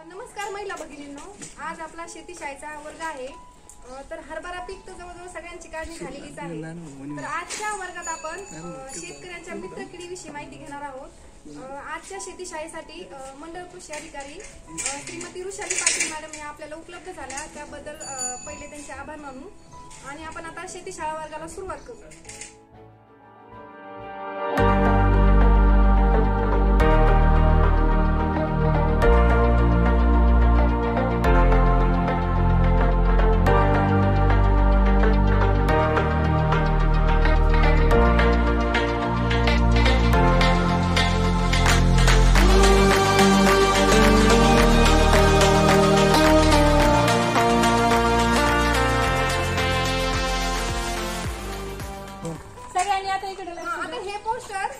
नमस्कार महिला भगिनींनो, आज आपला शेतीशाळेचा वर्ग आहे. तर हरभरा पीक तर जवळजवळ सगळ्यांची काढणी झालेलीच आहे. तर आजच्या वर्गात आपण शेतकऱ्यांच्या मित्रकिडीविषयी माहिती घेणार आहोत. आजच्या शेतीशाळेसाठी मंडळ कृषी अधिकारी श्रीमती रुशाली पाटील मॅडम या आपल्याला उपलब्ध झाल्या, त्याबद्दल पहिले त्यांचे आभार मानू आणि आपण आता शेतीशाळा वर्गाला सुरुवात करू. आता हे पोस्टर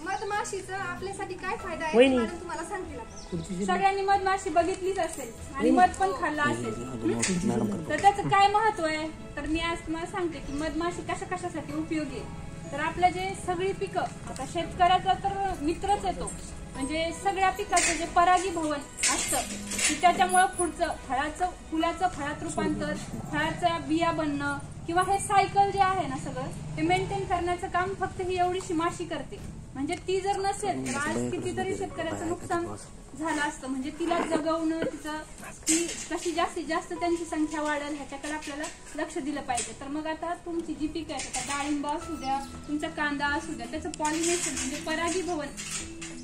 मधमाशीचं आपल्यासाठी काय फायदा आहे मॅडम तुम्हाला सांगतील. सगळ्यांनी मधमाशी बघितलीच असेल आणि मध पण खाल्ला असेल, तर त्याचं काय महत्व आहे तर मी आज तुम्हाला सांगते की मधमाशी कशा कशासाठी उपयोगी आहे. तर आपल्या जे सगळी पिकं, आता शेतकऱ्याचा तर मित्रच येतो, म्हणजे सगळ्या पिकाचं जे परागी भवन असतं की त्याच्यामुळे पुढचं फुलाचं फळात रूपांतर, फळाचा बिया बनणं किंवा हे सायकल जे आहे ना सगळं ते मेंटेन करण्याचं काम फक्त ही एवढीशी माशी करते. म्हणजे ती जर नसेल तर आज कितीतरी शेतकऱ्याचं नुकसान झालं असतं. म्हणजे तिला जगवणं, ती कशी जास्तीत जास्त त्यांची संख्या वाढेल ह्याच्याकडे आपल्याला लक्ष दिलं पाहिजे. तर मग आता तुमची जी पिकं आहेत, आता डाळिंब असू द्या, तुमचा कांदा असू द्या, त्याचं पॉलिनेशन म्हणजे परागी भवन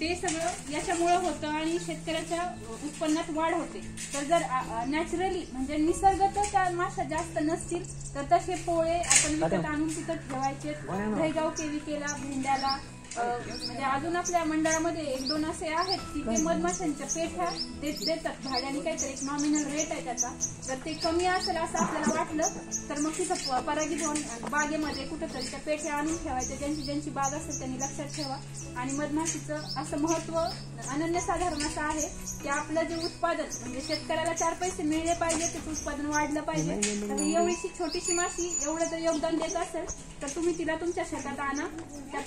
ते सगळं याच्यामुळे होतं आणि शेतकऱ्याच्या उत्पन्नात वाढ होते. तर जर नॅचरली म्हणजे निसर्गात त्या माशा जास्त नसतील तर तसे पोळे आपण विकत आणून तिथं ठेवायचे. दहीगाव केला भेंड्याला, म्हणजे अजून आपल्या मंडळामध्ये एक दोन असे आहेत की ते मधमाशांच्या पेठ्या देतात भाड्याने, काहीतरी एक नॉमिनल रेट आहे त्याचा. जर ते कमी असेल असं आपल्याला वाटलं तर मग तिथं परागी भवन बागेमध्ये कुठंतरी त्या पेठ्या आणून ठेवायच्या. ज्यांची बाग असेल त्यांनी लक्षात ठेवा. आणि मधमाशीचं असं महत्व अनन्यसाधारण असं आहे की आपलं जे उत्पादन म्हणजे शेतकऱ्याला 4 पैसे मिळले पाहिजे, त्याचं उत्पादन वाढलं पाहिजे. तर एवढीशी छोटीशी माशी एवढं जर योगदान देत असेल तर तुम्ही तिला तुमच्या शेतात आणा, त्या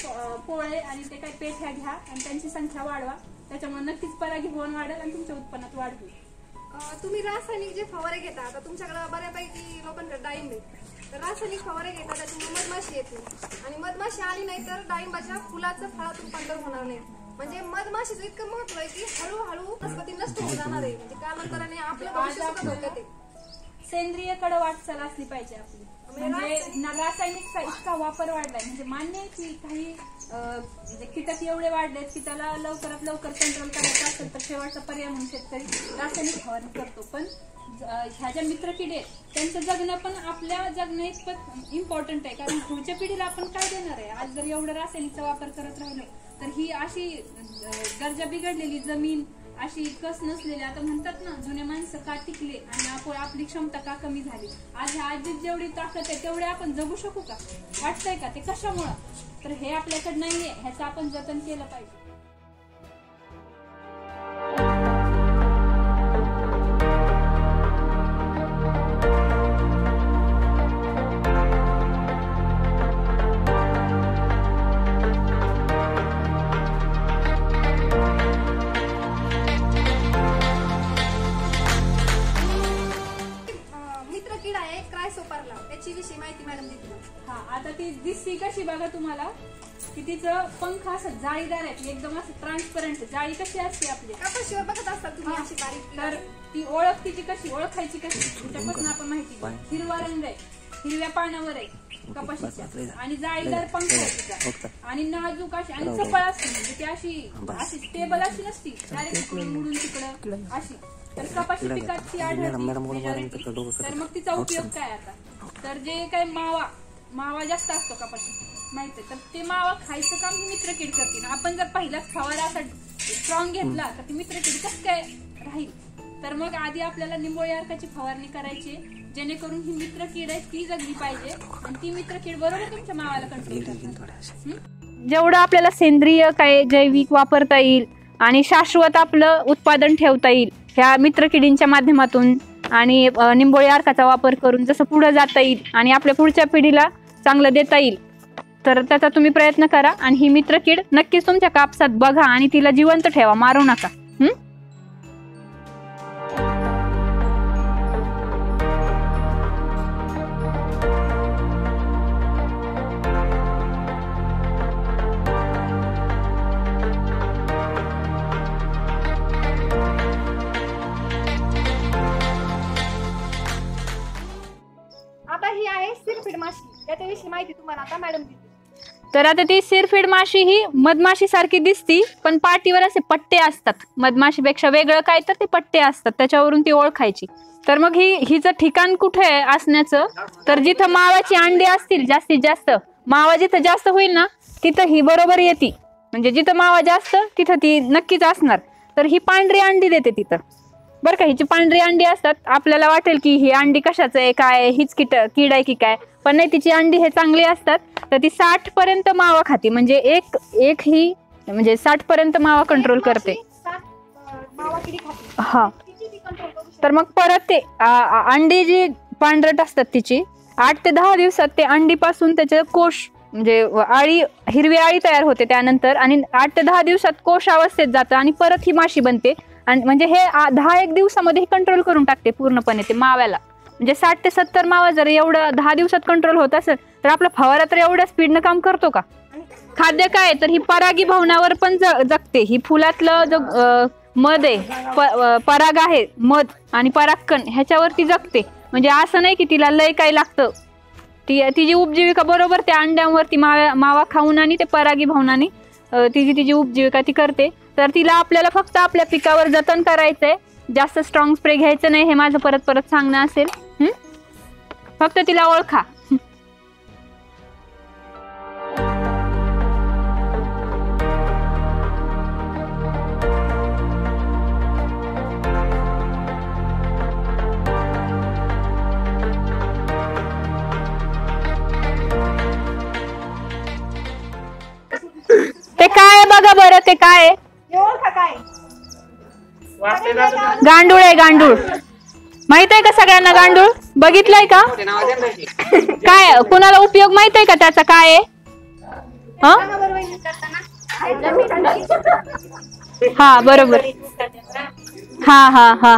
पोळे आणि ते काही पेठ्या घ्या आणि त्यांची संख्या वाढवा. त्याच्यामुळे नक्कीच परागी भवन वाढेल आणि तुमच्या उत्पन्नात वाढ होईल. तुम्ही रासायनिक जे फवारे घेता, आता तुमच्याकडे बऱ्यापैकी लोकांकडे डाळिंब आहे, तर रासायनिक फवारे घेता त्याच्यामुळे मधमाशी येत नाही आणि मधमाशी आली नाही तर डाळिंबाच्या फुलाचं फळात रूपांतर होणार नाही. म्हणजे मधमाशीचं इतकं महत्व आहे की हळूहळू वनस्पती नष्ट होत जाणार आहे. म्हणजे कालांतराने आपलं भविष्य सुद्धा धोक्यात आहे. सेंद्रियकडे वाटचाल असली पाहिजे आपली. म्हणजे रासायनिकचा इतका वापर वाढलाय, म्हणजे मान्य आहे की काही म्हणजे कीटक एवढे वाढलेत की त्याला लवकरात लवकर कंट्रोल करायचं असेल तर शेवटचा पर्याय म्हणून शेतकरी रासायनिक फवारणी करतो. पण ह्या ज्या मित्रकिडे आहेत त्यांचं जगणं पण आपल्या जगणं इतपत इम्पॉर्टंट आहे, कारण पुढच्या पिढीला आपण काय देणार आहे. आज जर एवढं रासायनिकचा वापर करत राहिलो तर ही अशी दर्जा बिघडलेली जमीन, अशी कस नसलेली, आता म्हणतात ना जुने माणसं का टिकले आणि आपली क्षमता का कमी झाली. आज ह्या आजीत जेवढी ताकद आहे तेवढे आपण जगू शकू का, वाटतंय का? ते कशामुळं? तर हे आपल्याकडे नाहीये, ह्याचं आपण जतन केलं पाहिजे. त्याची माहिती मॅडम देतील. हा, आता ती दिसती कशी बघा तुम्हाला की तिचं पंख असं जाळीदार आहे, एकदम असं ट्रान्सपरंट. जाळी कशी असते आपली कपाशीवर बघत असतात तुम्ही अशी बारीक. तर ती ओळखायची कशी त्याच्यापासून आपण माहिती. हिरवा रंग आहे, हिरव्या पानावर आहे कपाशीच्या आणि जाळीदार पंख आहे तिचा आणि नाजूक अशी आणि चपळ असते. म्हणजे ती अशी स्टेबल अशी नसती, डायरेक्ट उडून तिकडं अशी. तर कपाशी पिकात ती आढळते. तर मग तिचा उपयोग काय? आता तर जे काही मावा जास्त असतो कपाशीत माहितीये, तर ते मावा खायचं काम ही मित्रकीड करते. आपण जर पहिलाच फवारा असा स्ट्रॉंग घेतला तर ती मित्रकीड कसं काय राहील. तर मग आधी आपल्याला निंबोळी अर्काची फवारणी करायची, जेणेकरून ही मित्रकीड आहे ती जगली पाहिजे आणि ती मित्रकीड बरोबर तुमच्या मावाला कंट्रोल करते. जेवढं आपल्याला सेंद्रिय काय जैविक वापरता येईल आणि शाश्वत आपलं उत्पादन ठेवता येईल ह्या मित्रकिडींच्या माध्यमातून आणि निंबोळी अर्काचा वापर करून जसं पुढे जाता येईल आणि आपल्या पुढच्या पिढीला चांगलं देता येईल, तर त्याचा तुम्ही प्रयत्न करा. आणि ही मित्रकीड नक्कीच तुमच्या कापसात बघा आणि तिला जिवंत ठेवा, मारू नका. आता मॅडम तर आता ती सिरफीड माशी ही मधमाशी सारखी दिसती, पण पाठीवर असे पट्टे असतात. मधमाशीपेक्षा वेगळं काय तर ते पट्टे असतात, त्याच्यावरून ती ओळखायची. तर मग हिचं ठिकाण कुठे आहे असण्याचं, तर जिथं मावाची अंडी असतील जास्तीत जास्त, मावा जिथं जास्त होईल ना तिथं ही बरोबर येते. म्हणजे जिथं मावा जास्त तिथं ती नक्कीच असणार. तर ही पांढरी अंडी देते तिथं बरं का. हिची पांढरी अंडी असतात. आपल्याला वाटेल की ही अंडी कशाचं आहे, काय हीच कीड आहे की काय, पण नाही, तिची अंडी हे चांगली असतात. तर ती 60 पर्यंत मावा खाते. म्हणजे एक ही म्हणजे 60 पर्यंत मावा कंट्रोल करते. हा, तर मग परत ते अंडी जी पांढरट असतात तिची 8 ते 10 दिवसात ते अंडीपासून त्याचे कोश म्हणजे हिरवी आळी तयार होते त्यानंतर, आणि 8 ते 10 दिवसात कोश अवस्थेत जातं आणि परत ही माशी बनते. आणि म्हणजे हे 10-1 दिवसामध्ये कंट्रोल करून टाकते पूर्णपणे ते माव्याला. म्हणजे 60 ते 70 मावा जर एवढं 10 दिवसात कंट्रोल होत असेल तर आपला फवारा तर एवढ्या स्पीडनं काम करतो का. खाद्य काय, तर ही परागी भवनावर पण जगते. ही फुलातलं जो मध आहे, पराग आहे, मध आणि परागकण ह्याच्यावरती जगते. म्हणजे असं नाही की तिला लय काय लागतं. तिची उपजीविका बरोबर त्या अंड्यांवरती मावा खाऊन आणि ते परागी भवनाने तिची उपजीविका ती करते. तर तिला आपल्याला फक्त आपल्या पिकावर जतन करायचंय. जास्त स्ट्रॉंग स्प्रे घ्यायचं नाही, हे माझं परत सांगणं असेल. फक्त तिला ओळखा. ते काय बघा बरं, ते काय गांडूळ आहे. गांडूळ माहित आहे का सगळ्यांना? गांडूळ बघितलंय का? काय कुणाला उपयोग माहित आहे का त्याचा? काय आहे? हा बरोबर. हा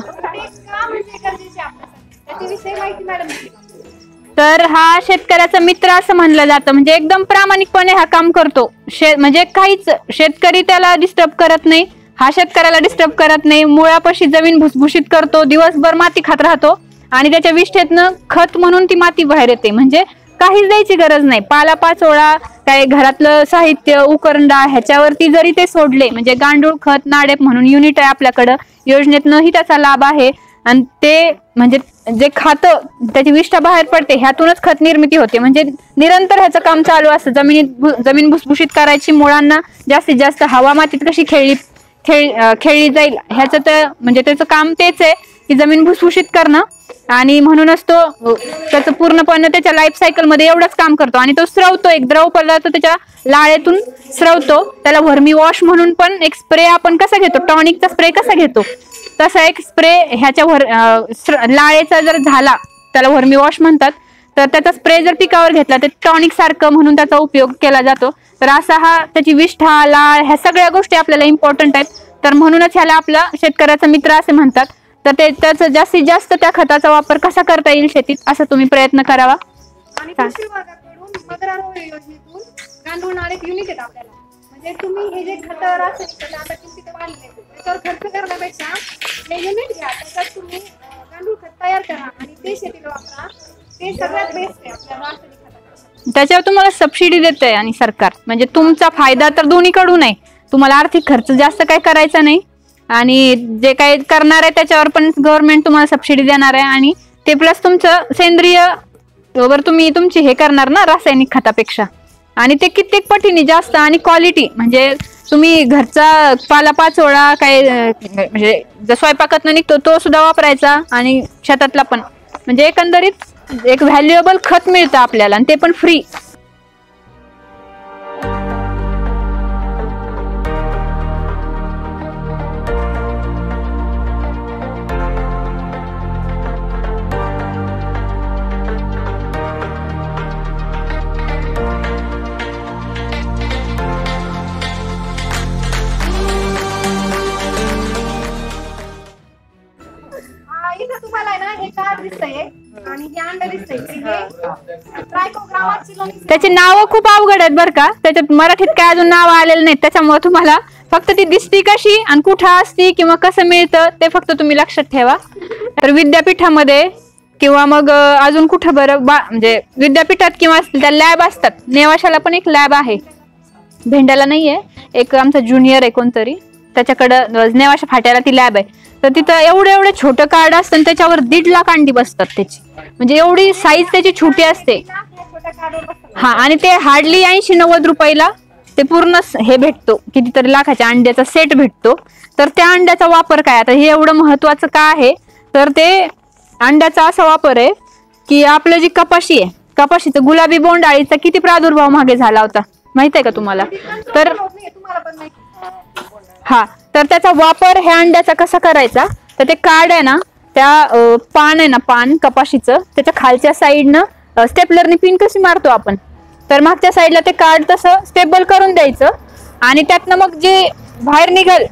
तर हा शेतकऱ्याचा मित्र असं म्हणलं जातं. म्हणजे एकदम प्रामाणिकपणे हा काम करतो. म्हणजे काहीच शेतकरी त्याला डिस्टर्ब करत नाही, हा शेतकऱ्याला डिस्टर्ब करत नाही. मुळापाशी जमीन भुसभुशीत करतो, दिवसभर माती खात राहतो आणि त्याच्या विष्ठेतनं खत म्हणून ती माती बाहेर येते. म्हणजे काहीच द्यायची गरज नाही. पालापाचोळा, काय घरातलं साहित्य, उकरंडा ह्याच्यावरती जरी ते सोडले, म्हणजे गांडूळ खत नाडेप म्हणून युनिट आहे आपल्याकडं, योजनेतनंही त्याचा लाभ आहे. आणि ते म्हणजे जे खातं त्याची विष्ठा बाहेर पडते, ह्यातूनच खत निर्मिती होते. म्हणजे निरंतर ह्याचं काम चालू असतं. जमीन भुसभुशीत करायची, मुळांना जास्तीत जास्त हवा मातीत कशी खेळली जाईल ह्याचं तर म्हणजे त्याचं काम तेच आहे की जमीन भुसभुशीत करणं. आणि म्हणूनच तो त्याचं पूर्णपणे त्याच्या लाईफ सायकल मध्ये एवढंच काम करतो. आणि तो स्रवतो, एक द्रव पदार्थ त्याच्या लाळेतून स्रवतो. त्याला व्हर्मी वॉश म्हणून पण एक स्प्रे आपण कसा घेतो, टॉनिकचा स्प्रे कसा घेतो, तसा एक स्प्रे ह्याच्या लाळेचा जर झाला त्याला व्हर्मी वॉश म्हणतात. तर त्याचा स्प्रे जर पिकावर घेतला तर टॉनिक सारखं म्हणून त्याचा उपयोग केला जातो. तर असा हा त्याची विष्ठा, लाळ ह्या सगळ्या गोष्टी आपल्याला इम्पॉर्टंट आहेत. तर म्हणूनच ह्याला आपला शेतकऱ्याचा मित्र असे म्हणतात. तर त्याचा जास्तीत जास्त त्या खताचा वापर कसा करता येईल शेतीत, असा तुम्ही प्रयत्न करावा. आणि कृषी विभागाकडून मदरा योजनेतून गांडूळ नाडेप युनिट आहेत आपल्याला. म्हणजे तुम्ही हे जे खत रासायनिक आता किमतीत वाढले त्याच्यावर खर्च करण्यापेक्षा हे युनिट घ्या, त्याच्यात तुम्ही गांडूळ खत तयार करा आणि ते शेतीला वापरा. ते सगळ्यात बेस्ट आहे आपल्या रासायनिक खतापेक्षा. त्याच्यावर तुम्हाला सबसिडी देते आणि सरकार, म्हणजे तुमचा फायदा तर दोन्हीकडून आहे. तुम्हाला आर्थिक खर्च जास्त काय करायचा नाही आणि जे काही करणार आहे त्याच्यावर पण गव्हर्नमेंट तुम्हाला सबसिडी देणार आहे. आणि ते प्लस तुमचं सेंद्रिय वर तुम्ही तुमची हे करणार ना रासायनिक खतापेक्षा, आणि ते कित्येक पटीने जास्त आणि क्वालिटी. म्हणजे तुम्ही घरचा पालापाचोळा काय म्हणजे जो स्वयंपाकातनं निघतो तो सुद्धा वापरायचा आणि शेतातला पण. म्हणजे एकंदरीत एक व्हॅल्युएबल खत मिळतं आपल्याला आणि ते पण फ्री. इथं तुम्हाला आहे ना हे कार्ड दिसतंय आणि हे अंड दिसतंय. हे ट्रायकोग्रामा. त्याचे नाव खूप अवघड आहेत बरं का. त्याच्यात मराठीत काय अजून नाव आलेलं नाहीत. त्याच्यामुळे तुम्हाला फक्त ती दिसती कशी आणि कुठं असती किंवा कसं मिळतं ते फक्त तुम्ही लक्षात ठेवा. तर विद्यापीठामध्ये किंवा मग अजून कुठं बरं म्हणजे विद्यापीठात किंवा त्या लॅब असतात. नेवाशाला पण एक लॅब आहे, भेंड्याला नाहीये, एक आमचा ज्युनियर आहे कोणतरी, त्याच्याकडं नेवाशा फाट्याला ती लॅब आहे. तर तिथं एवढं छोटं कार्ड असतं आणि त्याच्यावर 1.5 लाख अंडी बसतात त्याची, म्हणजे एवढी साईज त्याची छोटी असते. हा, आणि ते हार्डली 80-90 रुपयाला ते पूर्ण हे भेटतो, कितीतरी लाखाच्या अंड्याचा सेट भेटतो. तर त्या अंड्याचा वापर काय, आता हे एवढं महत्वाचं का आहे, तर ते अंड्याचा असा वापर आहे की आपलं जी कपाशी आहे, कपाशीचं गुलाबी बोंडअळीचा किती प्रादुर्भाव मागे झाला होता माहित आहे का तुम्हाला? तर हा, तर त्याचा वापर ह्या अंड्याचा कसा करायचा, तर ते कार्ड आहे ना, त्या पान आहे ना, पान कपाशीचं, त्याच्या खालच्या साईडनं स्टेपलरने पिन कशी मारतो आपण, तर मागच्या साईडला ते कार्ड तसं स्टेबल करून द्यायचं. आणि त्यातनं मग जे बाहेर निघल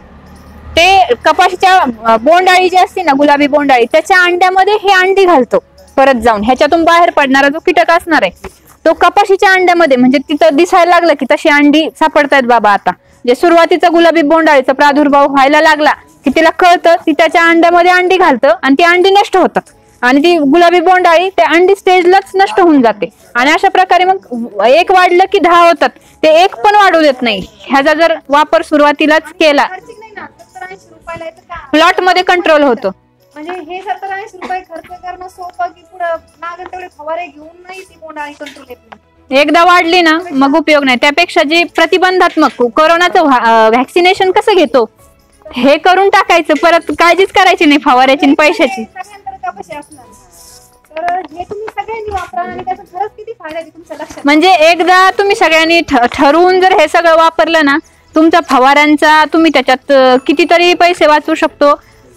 ते कपाशीच्या बोंडअळी जी असते ना, गुलाबी बोंडअळी, त्याच्या अंड्यामध्ये हे अंडी घालतो परत जाऊन. ह्याच्यातून बाहेर पडणारा जो कीटक असणार आहे तो कपाशीच्या अंड्यामध्ये, म्हणजे तिथं दिसायला लागलं की तशी अंडी सापडतायत बाबा. आता जे सुरुवातीचा गुलाबी बोंडअळीचा प्रादुर्भाव व्हायला लागला की तिला कळतं, ती त्याच्या अंड्यामध्ये अंडी घालतं आणि ती अंडी नष्ट होतात आणि ती गुलाबी बोंडअळी त्या अंडी स्टेजलाच नष्ट होऊन जाते. आणि अशा प्रकारे मग एक वाढलं की 10 होतात, ते एक पण वाढू देत नाही. ह्याचा जर वापर सुरुवातीलाच केला प्लॉट मध्ये कंट्रोल होतो. म्हणजे हे 70-80 रुपये खर्च करणं सोपं की पुढे मागे तेवढे फवारे घेऊन नाही ती बोंडअळी कंट्रोल येत नाही. एकदा वाढली ना मग उपयोग नाही. त्यापेक्षा जे प्रतिबंधात्मक कोरोनाचं व्हॅक्सिनेशन कसं घेतो हे करून टाकायचं, परत काळजीच करायची नाही फवाऱ्याची आणि पैशाची. तर हे तुम्ही सगळ्यांनी वापरा आणि त्याचा खरंच किती फायदा आहे तुमच्या लक्षात. म्हणजे एकदा तुम्ही सगळ्यांनी ठरवून जर हे सगळं वापरलं ना, तुमच्या फवाऱ्यांचा तुम्ही त्याच्यात कितीतरी पैसे वाचवू शकतो.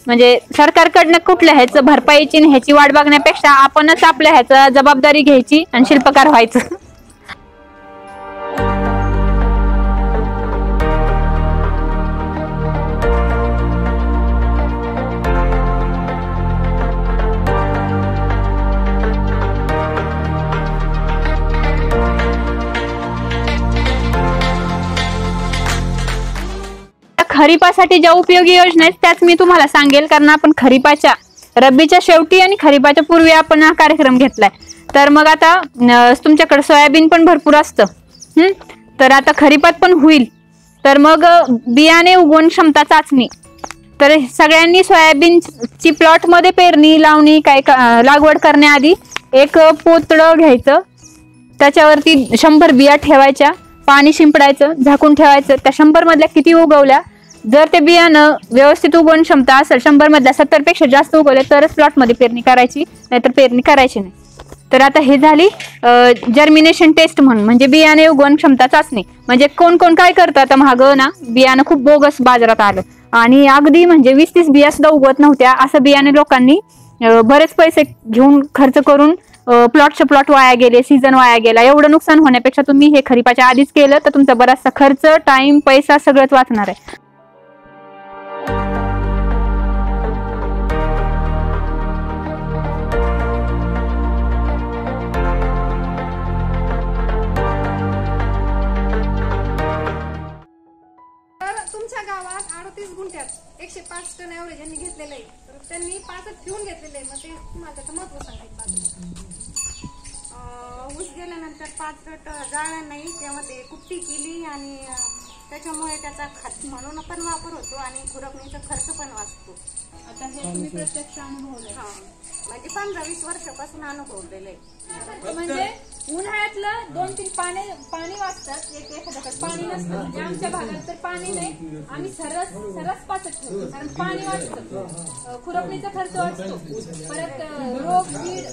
म्हणजे सरकारकडनं कुठल्या ह्याचं भरपाईची ह्याची वाट बघण्यापेक्षा आपणच आपल्या ह्याचं जबाबदारी घ्यायची आणि शिल्पकार व्हायचं. खरीपासाठी ज्या उपयोगी योजना आहेत त्याच मी तुम्हाला सांगेल, कारण आपण खरीपाच्या रब्बीच्या शेवटी आणि खरीपाच्या पूर्वी आपण हा कार्यक्रम घेतलाय. तर मग आता तुमच्याकडे सोयाबीन पण भरपूर असतं, तर आता खरीपात पण होईल. तर मग बियाणे उगवण क्षमता चाचणी, तर सगळ्यांनी सोयाबीनची प्लॉट मध्ये पेरणी लावणी काय लागवड करण्याआधी एक पोतडं घ्यायचं, त्याच्यावरती 100 बिया ठेवायच्या, पाणी शिंपडायचं, झाकून ठेवायचं. त्या 100 मधल्या किती उगवल्या, जर ते बियाणं व्यवस्थित उगवण क्षमता असेल 100 मधल्या 70 पेक्षा जास्त उगवले तरच प्लॉट मध्ये पेरणी करायची, नाहीतर पेरणी करायची नाही. तर आता हे झाली जर्मिनेशन टेस्ट म्हणून, म्हणजे बियाणे उगवण क्षमता चाचणी. म्हणजे कोण कोण काय करतं, आता मागं ना बियाणं खूप बोगस बाजारात आलं आणि अगदी म्हणजे 20-30 बिया सुद्धा उगवत नव्हत्या. असं बियाणे लोकांनी बरेच पैसे घेऊन खर्च करून प्लॉटचे प्लॉट वाया गेले, सीझन वाया गेला. एवढं नुकसान होण्यापेक्षा तुम्ही हे खरीपाच्या आधीच केलं तर तुमचा बराचसा खर्च, टाइम, पैसा सगळंच वाचणार आहे. तुमच्या गावात 38 गुंठ्यात 105 टन एवढे ज्यांनी घेतलेलं आहे, तर त्यांनी 5च ठेवून घेतलेले आहे. मग ते तुम्हाला त्याचं महत्व सांगितलं. ऊस गेल्यानंतर 5 गट जाळल्या नाही, त्यामध्ये कुट्टी केली आणि त्याच्यामुळे त्याचा खत म्हणून पण वापर होतो आणि खुरपणीचा खर्च पण वाचतो. आता हे तुम्ही प्रत्यक्ष अनुभवलंय. म्हणजे 15-20 वर्षापासून अनुभवलेलं आहे. म्हणजे उन्हाळ्यातलं 2-3 पाणी वाचतात, एखाद्याकडे पाणी नसतं. म्हणजे आमच्या भागात तर पाणी नाही, आम्ही सरस पाचत ठेवतो कारण पाणी वाचतं, खुरपणीचा खर्च वाचतो, परत रोग कीड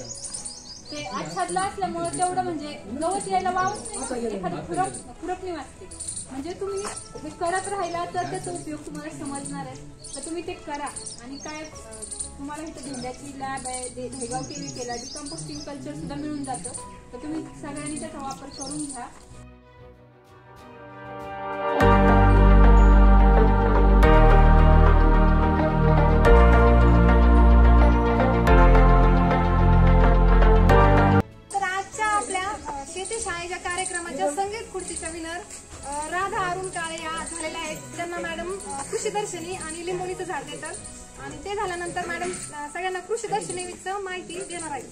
ते आच्छादला असल्यामुळे तेवढं म्हणजे गवत यायला वावच नाही, एखादी खुरपणी वाचते. म्हणजे तुम्ही करत राहिला तर त्याचा उपयोग तुम्हाला समजणार आहे. तर तुम्ही ते करा. आणि काय तुम्हाला इथं भेंड्याची लॅब आहे, दहेगाव टीव्ही केला, डिकम्पोस्टिंग कल्चर सुद्धा मिळून जातं. तर तुम्ही सगळ्यांनी त्याचा वापर करून घ्या. तर आजच्या आपल्या शेती शाळेच्या कार्यक्रमाच्या संगीत खुर्चीच्या विनर राधा अरुण काळे या झालेल्या आहेत, त्यांना मॅडम कृषी दर्शनी आणि लिंबोणीचं झाड देतात आणि ते झाल्यानंतर मॅडम सगळ्यांना कृषी दर्शनीचं माहिती देणार आहे.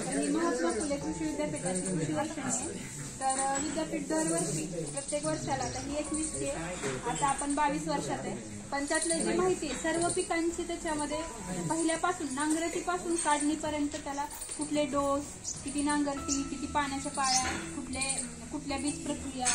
आणि महात्मा फुले कृषी विद्यापीठाची कृषी दर्शनी आहे. तर विद्यापीठ दरवर्षी प्रत्येक वर्षाला आता ही 21ची आता आपण 22 वर्षात आहे. पण त्यातलं जी माहिती आहे सर्व पिकांची त्याच्यामध्ये पहिल्यापासून नांगरटीपासून काढणीपर्यंत त्याला कुठले डोस, किती नांगरटी, किती पाण्याच्या पाळ्या, कुठल्या बीज प्रक्रिया,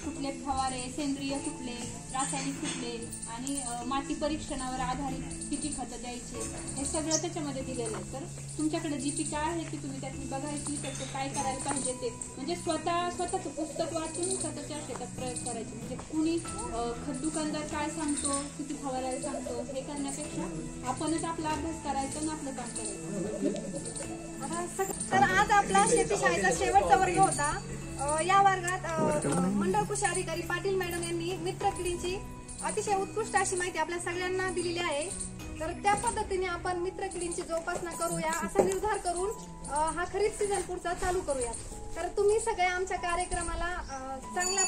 कुठले फवारे, सेंद्रिय कुठले, रासायनिक कुठले आणि माती परीक्षणावर आधारित किती खतं द्यायचे हे सगळं त्याच्यामध्ये दिलेलं आहे. तर तुमच्याकडे जी पिकं आहे ती तुम्ही त्यातली बघायची, त्याचं काय करायला पाहिजे ते म्हणजे स्वतःचं पुस्तक वाचून स्वतःच्या शेतात प्रयोग करायचे. म्हणजे कुणी खत दुकानदार काय सांगतो, किती फवारायला सांगतो हे करण्यापेक्षा आपणच आपला अभ्यास करायचा आणि आपलं काम करायचं. तर आज आपला शेती शाळेचा शेवटचा वर्ग होता. या वर्गात मंडळ कृषी अधिकारी पाटील मॅडम यांनी मित्र किडींची अतिशय उत्कृष्ट अशी माहिती आपल्या सगळ्यांना दिलेली आहे. तर त्या पद्धतीने आपण मित्र किडींची जोपासना करूया असा निर्धार करून हा खरीप सीझन पुढचा चालू करूया. तर तुम्ही सगळे आमच्या कार्यक्रमाला चांगला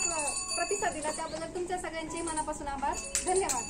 प्रतिसाद दिला त्याबद्दल तुमच्या सगळ्यांचे मनापासून आभार. धन्यवाद.